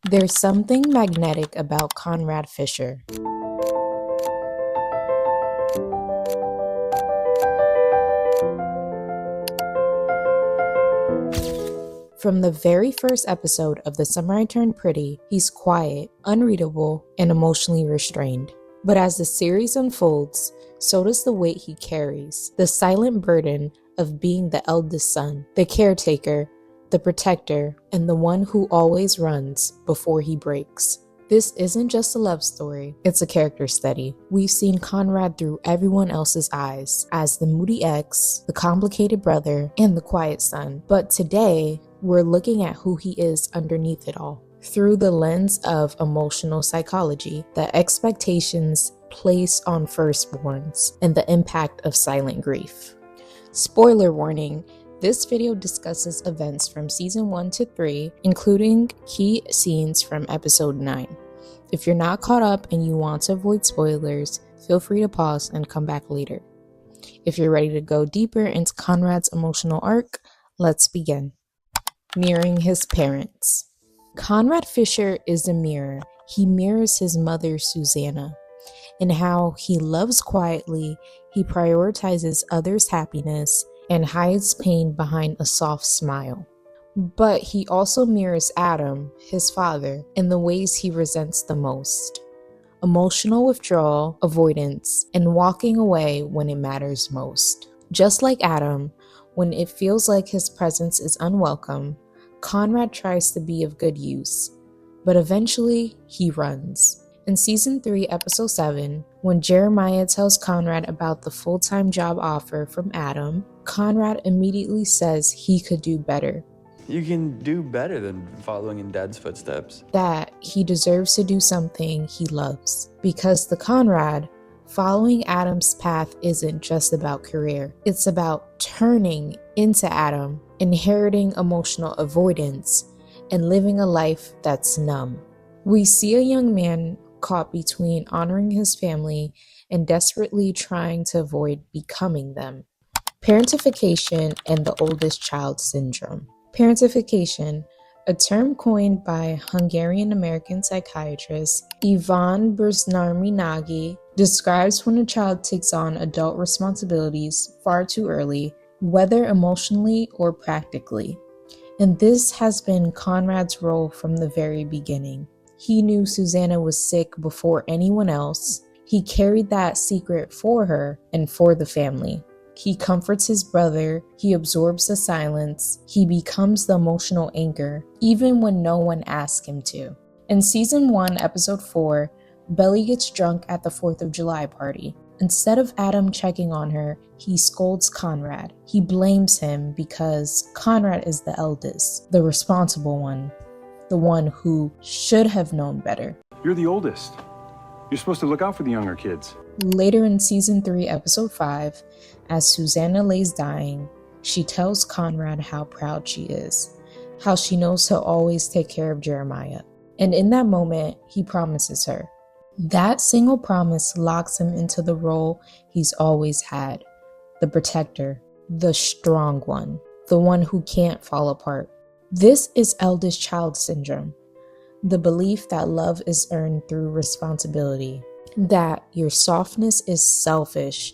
There's something magnetic about Conrad Fisher. From the very first episode of The Summer I Turned Pretty, he's quiet, unreadable, and emotionally restrained. But as the series unfolds, so does the weight he carries, the silent burden of being the eldest son, the caretaker, the protector, and the one who always runs before he breaks. This isn't just a love story, it's a character study. We've seen Conrad through everyone else's eyes, as the moody ex, the complicated brother, and the quiet son. But today, we're looking at who he is underneath it all, through the lens of emotional psychology, the expectations placed on firstborns, and the impact of silent grief. Spoiler warning, this video discusses events from season 1 to 3, including key scenes from episode 9. If you're not caught up and you want to avoid spoilers, feel free to pause and come back later. If you're ready to go deeper into Conrad's emotional arc, let's begin. Mirroring his parents. Conrad Fisher is a mirror. He mirrors his mother, Susanna. In how he loves quietly, he prioritizes others' happiness, and hides pain behind a soft smile. But he also mirrors Adam, his father, in the ways he resents the most: emotional withdrawal, avoidance, and walking away when it matters most. Just like Adam, when it feels like his presence is unwelcome, Conrad tries to be of good use, but eventually he runs. In season 3, episode 7, when Jeremiah tells Conrad about the full-time job offer from Adam, Conrad immediately says he could do better. You can do better than following in Dad's footsteps. That he deserves to do something he loves. Because to Conrad, following Adam's path isn't just about career. It's about turning into Adam, inheriting emotional avoidance, and living a life that's numb. We see a young man caught between honoring his family and desperately trying to avoid becoming them. Parentification and the oldest child syndrome. Parentification, a term coined by Hungarian-American psychiatrist Ivan Nagy, describes when a child takes on adult responsibilities far too early, whether emotionally or practically. And this has been Conrad's role from the very beginning. He knew Susanna was sick before anyone else. He carried that secret for her and for the family. He comforts his brother, he absorbs the silence, he becomes the emotional anchor, even when no one asks him to. In season 1, episode 4, Belly gets drunk at the 4th of July party. Instead of Adam checking on her, he scolds Conrad. He blames him because Conrad is the eldest, the responsible one, the one who should have known better. You're the oldest. You're supposed to look out for the younger kids. Later in season 3, episode 5, as Susanna lays dying, she tells Conrad how proud she is, how she knows he'll always take care of Jeremiah. And in that moment, he promises her. That single promise locks him into the role he's always had, the protector, the strong one, the one who can't fall apart. This is eldest child syndrome, the belief that love is earned through responsibility, that your softness is selfish,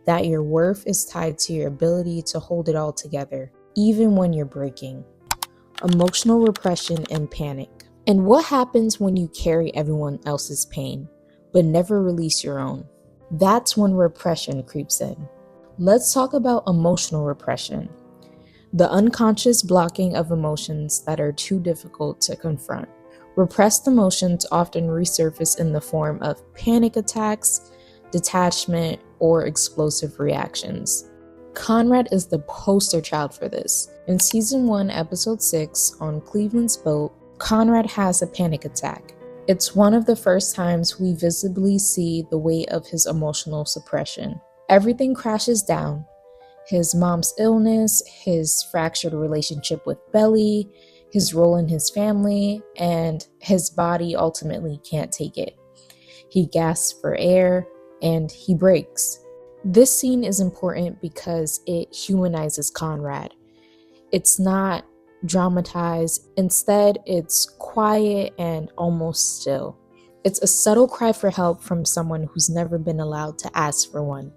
that your worth is tied to your ability to hold it all together, even when you're breaking. Emotional repression and panic. And what happens when you carry everyone else's pain, but never release your own? That's when repression creeps in. Let's talk about emotional repression. The unconscious blocking of emotions that are too difficult to confront. Repressed emotions often resurface in the form of panic attacks, detachment, or explosive reactions. Conrad is the poster child for this. In season 1, episode 6, on Cleveland's boat, Conrad has a panic attack. It's one of the first times we visibly see the weight of his emotional suppression. Everything crashes down. His mom's illness, his fractured relationship with Belly, his role in his family, and his body ultimately can't take it. He gasps for air, and he breaks. This scene is important because it humanizes Conrad. It's not dramatized. Instead, it's quiet and almost still. It's a subtle cry for help from someone who's never been allowed to ask for one.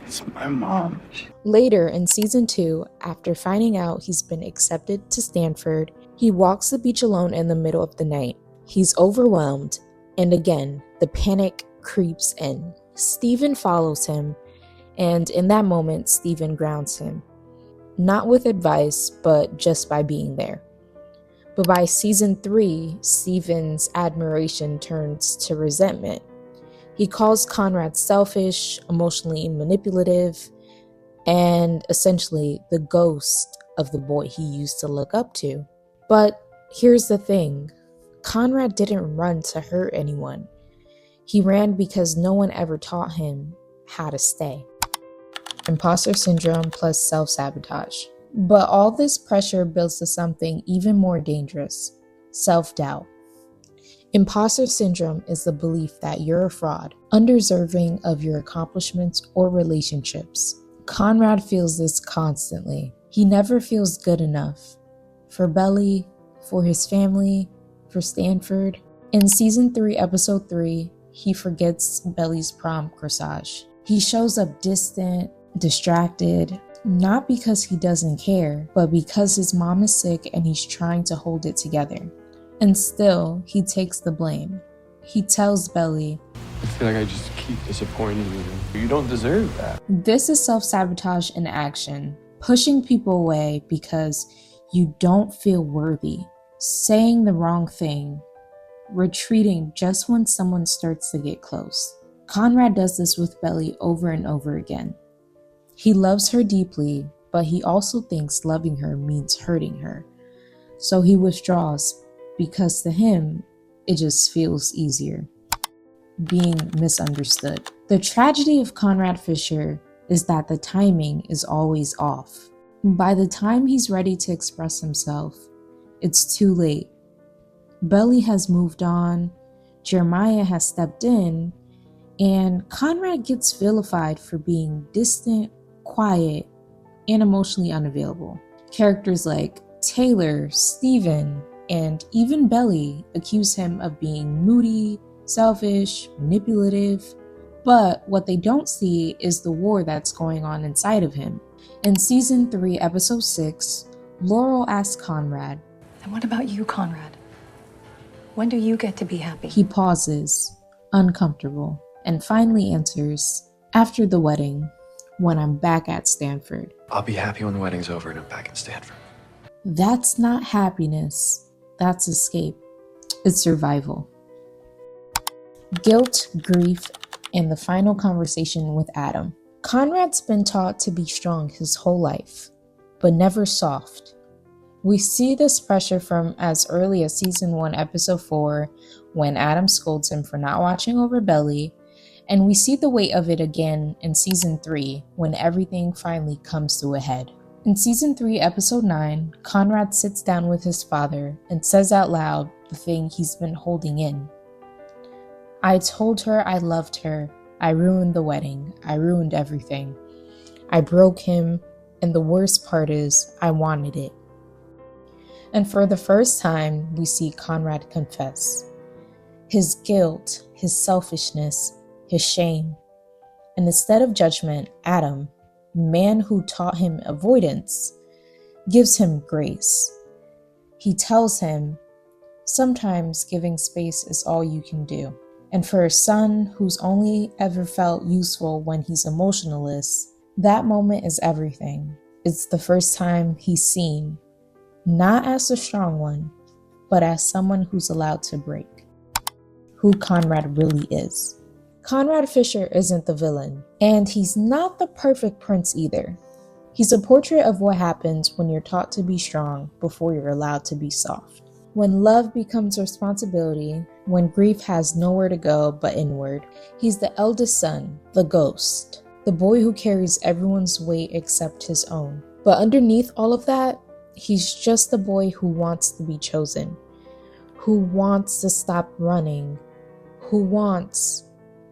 It's my mom. Later in season 2, after finding out he's been accepted to Stanford, he walks the beach alone in the middle of the night. He's overwhelmed, and again, the panic creeps in. Steven follows him, and in that moment, Steven grounds him. Not with advice, but just by being there. But by season 3, Steven's admiration turns to resentment. He calls Conrad selfish, emotionally manipulative, and essentially the ghost of the boy he used to look up to. But here's the thing, Conrad didn't run to hurt anyone. He ran because no one ever taught him how to stay. Imposter syndrome plus self-sabotage. But all this pressure builds to something even more dangerous, self-doubt. Imposter syndrome is the belief that you're a fraud, undeserving of your accomplishments or relationships. Conrad feels this constantly. He never feels good enough. For Belly, for his family, for Stanford. In season 3, episode 3, he forgets Belly's prom corsage. He shows up distant, distracted, not because he doesn't care, but because his mom is sick and he's trying to hold it together. And still, he takes the blame. He tells Belly, I feel like I just keep disappointing you. You don't deserve that. this is self-sabotage in action, pushing people away because you don't feel worthy, saying the wrong thing, retreating just when someone starts to get close. Conrad does this with Belly over and over again. He loves her deeply, but he also thinks loving her means hurting her. So he withdraws because to him, it just feels easier. Being misunderstood. The tragedy of Conrad Fisher is that the timing is always off. By the time he's ready to express himself, it's too late. Belly has moved on, Jeremiah has stepped in, and Conrad gets vilified for being distant, quiet, and emotionally unavailable. Characters like Taylor, Steven, and even Belly accuse him of being moody, selfish, manipulative. But what they don't see is the war that's going on inside of him. In season 3, episode 6, Laurel asks Conrad, And what about you, Conrad? When do you get to be happy? He pauses, uncomfortable, and finally answers, after the wedding, when I'm back at Stanford. I'll be happy when the wedding's over and I'm back in Stanford. That's not happiness. That's escape. It's survival. Guilt, grief, and the final conversation with Adam. Conrad's been taught to be strong his whole life, but never soft. We see this pressure from as early as season 1, episode 4, when Adam scolds him for not watching over Belly, and we see the weight of it again in season 3, when everything finally comes to a head. In season 3, episode 9, Conrad sits down with his father and says out loud the thing he's been holding in. I told her I loved her. I ruined the wedding. I ruined everything. I broke him, and the worst part is I wanted it. And for the first time, we see Conrad confess. His guilt, his selfishness, his shame. And instead of judgment, Adam, the man who taught him avoidance, gives him grace. He tells him, sometimes giving space is all you can do. And for a son who's only ever felt useful when he's emotionless, that moment is everything. It's the first time he's seen, not as the strong one, but as someone who's allowed to break. Who Conrad really is. Conrad Fisher isn't the villain, and he's not the perfect prince either. He's a portrait of what happens when you're taught to be strong before you're allowed to be soft. When love becomes responsibility, when grief has nowhere to go but inward. He's the eldest son, the ghost, the boy who carries everyone's weight except his own. But underneath all of that, he's just the boy who wants to be chosen, who wants to stop running, who wants,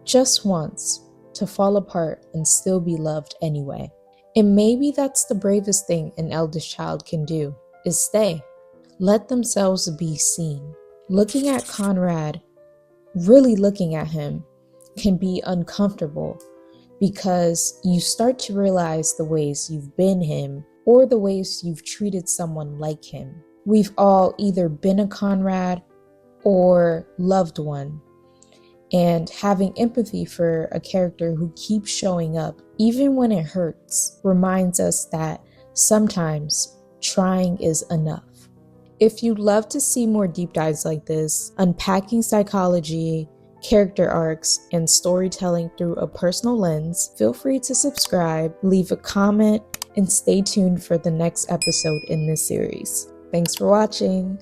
just wants, to fall apart and still be loved anyway. And maybe that's the bravest thing an eldest child can do, is stay. let themselves be seen. Looking at Conrad, really looking at him, can be uncomfortable because you start to realize the ways you've been him or the ways you've treated someone like him. We've all either been a Conrad or loved one, and having empathy for a character who keeps showing up, even when it hurts, reminds us that sometimes trying is enough. If you'd love to see more deep dives like this, unpacking psychology, character arcs, and storytelling through a personal lens, feel free to subscribe, leave a comment, and stay tuned for the next episode in this series. Thanks for watching.